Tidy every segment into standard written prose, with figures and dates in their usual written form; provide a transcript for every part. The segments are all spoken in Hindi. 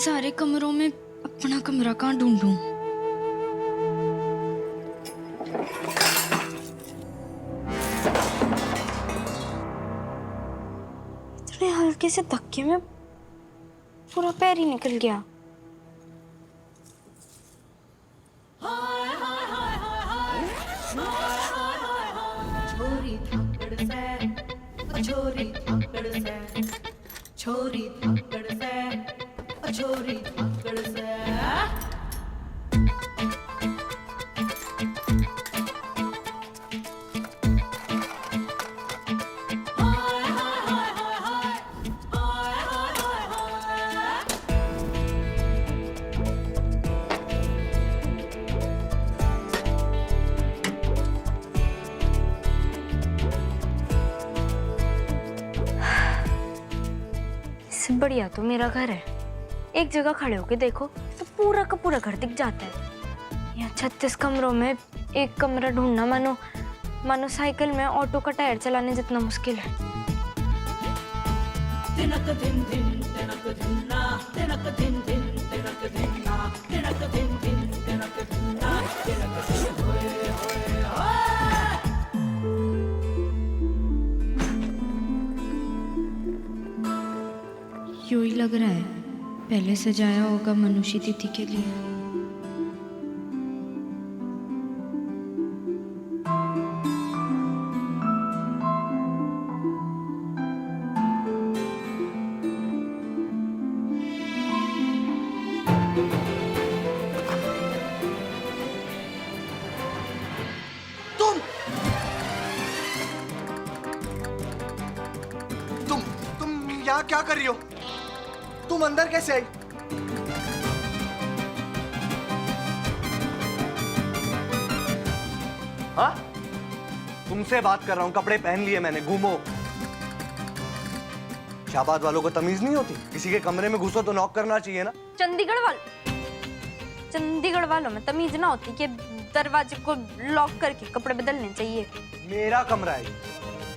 सारे कमरों में अपना कमरा कहाँ ढूंढूं? इतने हल्के से धक्के में पूरा पैर ही निकल गया। छोरी धाकड़ से, छोरी धाकड़ से, छोरी धाकड़ से, छोरी धाकड़ से। इससे बढ़िया तो मेरा घर है। एक जगह खड़े होके देखो तो पूरा का पूरा घर दिख जाता है। यहाँ 36 कमरों में एक कमरा ढूंढना मानो साइकिल में ऑटो का टायर चलाने जितना मुश्किल है। तिनक दिन दिन तिनक दिनना, तिनक दिन दिन तिनक दिनना, तिनक दिन दिन तिनक दिनना, तिनक दिन होए होए होए। यूं ही लग रहा है पहले सजाया होगा मनुष्य तिथि के लिए। तुम यहाँ क्या कर रही हो? तुम अंदर कैसे आई? हाँ? तुमसे बात कर रहा हूँ, कपड़े पहन लिए मैंने, घूमो। शाहबाद वालों को तमीज नहीं होती? किसी के कमरे में घुसो तो नॉक करना चाहिए ना। चंडीगढ़ वालों में तमीज ना होती कि दरवाजे को लॉक करके कपड़े बदलने चाहिए। मेरा कमरा है,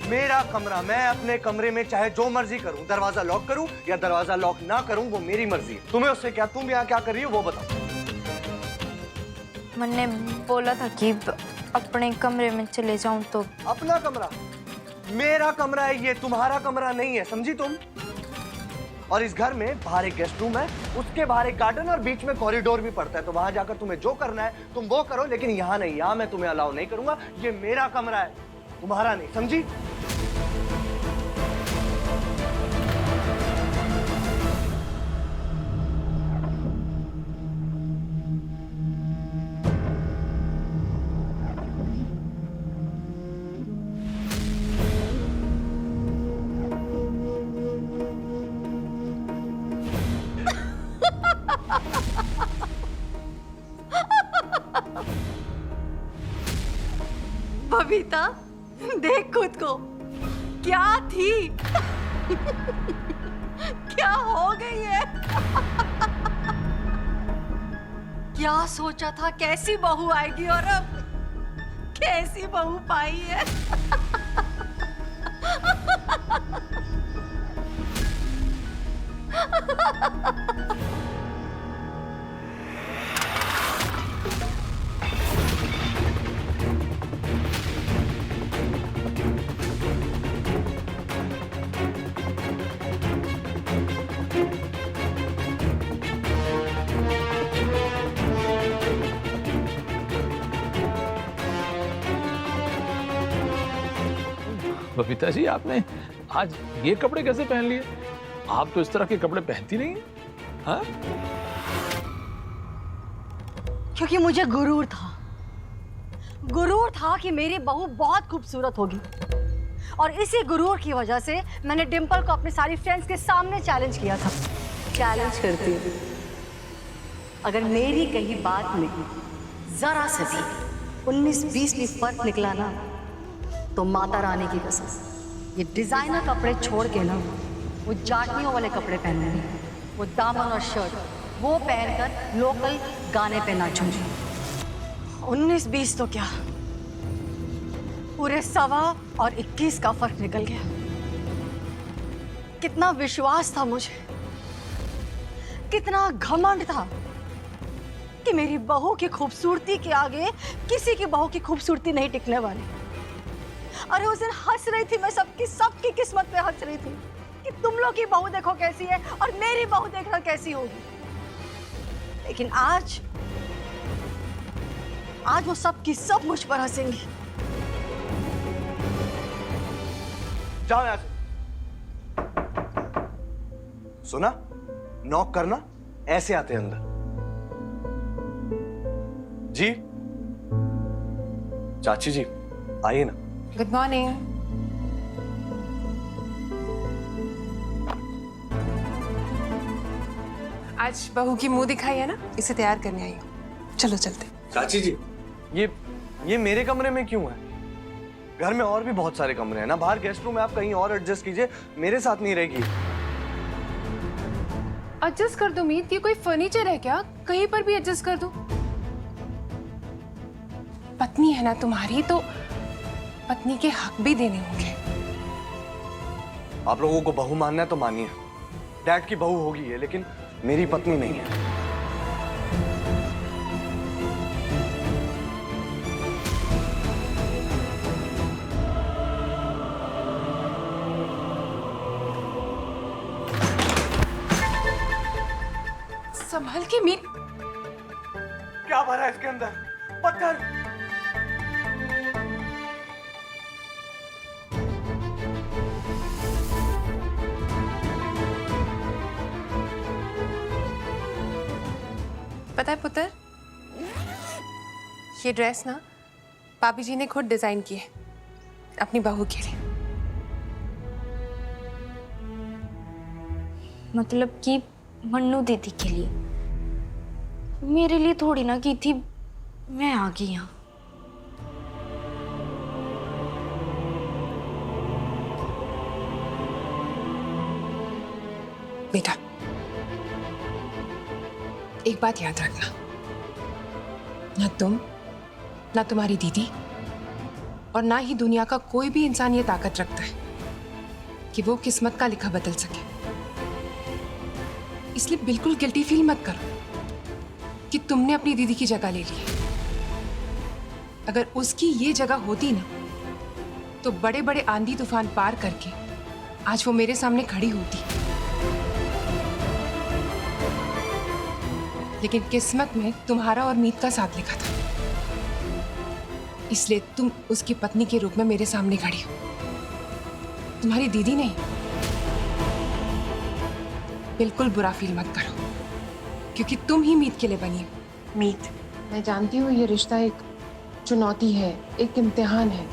मेरा कमरा। मैं अपने कमरे में चाहे जो मर्जी करूं, दरवाजा लॉक करूं या दरवाजा लॉक ना करूं, वो मेरी मर्जी है। तुम्हें उससे क्या? तुम यहाँ क्या कर रही हो वो बताओ। मैंने बोला था कि अपने कमरे में चले जाऊं तो। अपना कमरा? मेरा कमरा है ये, तुम्हारा कमरा नहीं है, समझी तुम? और इस घर में बाहर एक गेस्ट रूम है, उसके बाहर एक गार्डन और बीच में कॉरिडोर भी पड़ता है, तो वहां जाकर तुम्हें जो करना है तुम वो करो, लेकिन यहाँ नहीं। यहाँ मैं तुम्हें अलाउ नहीं करूंगा। ये मेरा कमरा है, तुम्हारा नहीं, समझी? बबीता, देख खुद को, क्या थी क्या हो गई है? क्या सोचा था कैसी बहू आएगी और अब कैसी बहू पाई है? बबीता जी, आपने आज ये कपड़े कैसे पहन लिए? आप तो इस तरह के कपड़े पहनती नहीं हैं। हाँ? क्योंकि मुझे गुरूर था कि मेरी बहू बहुत खूबसूरत होगी, और इसी गुरूर की वजह से मैंने डिंपल को अपने सारी फ्रेंड्स के सामने चैलेंज किया था। चैलेंज करती हूँ, अगर मेरी कही बात में जरा से भी 19-20 भी फर्क निकला ना, तो माता रानी की कसम ये डिजाइनर कपड़े छोड़ के ना वो जाटनियों वाले कपड़े पहनने हैं, वो दामन और शर्ट वो पहनकर लोकल गाने पे नाचूंगी। 19-20 तो क्या, पूरे 1.25 और 21 का फर्क निकल गया। कितना विश्वास था मुझे, कितना घमंड था कि मेरी बहू की खूबसूरती के आगे किसी की बहू की खूबसूरती नहीं टिकने वाली। अरे उस दिन हंस रही थी मैं, सबकी किस्मत पे हंस रही थी कि तुम लोग की बहू देखो कैसी है और मेरी बहू देखना कैसी होगी। लेकिन आज वो सब की सब मुझ पर हंसेंगी। जाओ यहां से। सुना, नॉक करना, ऐसे आते हैं अंदर। जी चाची जी आइए ना। Good morning. आज बहू की मुंह दिखाई है ना, इसे तैयार करने आई हूँ। चलो चलते। चाची जी ये मेरे कमरे में क्यों है? घर में और भी बहुत सारे कमरे हैं ना, बाहर गेस्ट रूम है, आप कहीं और एडजस्ट कीजिए, मेरे साथ नहीं रहेगी। एडजस्ट कर दो मीत, ये कोई फर्नीचर है क्या? कहीं पर भी एडजस्ट कर दो। पत्नी है ना तुम्हारी, तो पत्नी के हक भी देने होंगे। आप लोगों को बहू मानना है तो मानिए, डैड की बहू होगी ये, लेकिन मेरी पत्नी नहीं है। संभल के मीत। क्या भरा है इसके अंदर? पत्थर। पता है पुत्र, ये ड्रेस ना भाभी जी ने खुद डिजाइन की है अपनी बहू के लिए। मतलब कि मन्नू दीदी के लिए, मेरे लिए थोड़ी ना की थी। मैं आ गई यहाँ। बेटा एक बात याद रखना, ना तुम, ना तुम्हारी दीदी और ना ही दुनिया का कोई भी इंसान ये ताकत रखता है कि वो किस्मत का लिखा बदल सके। इसलिए बिल्कुल गिल्टी फील मत करो कि तुमने अपनी दीदी की जगह ले ली है। अगर उसकी ये जगह होती ना, तो बड़े बड़े आंधी तूफान पार करके आज वो मेरे सामने खड़ी होती। लेकिन किस्मत में तुम्हारा और मीत का साथ लिखा था, इसलिए तुम उसकी पत्नी के रूप में मेरे सामने खड़ी हो, तुम्हारी दीदी नहीं। बिल्कुल बुरा फील मत करो, क्योंकि तुम ही मीत के लिए बनी हो। मीत, मैं जानती हूँ ये रिश्ता एक चुनौती है, एक इम्तिहान है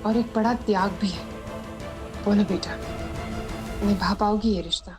और एक बड़ा त्याग भी है। बोलो बेटा, निभा पाओगी ये रिश्ता?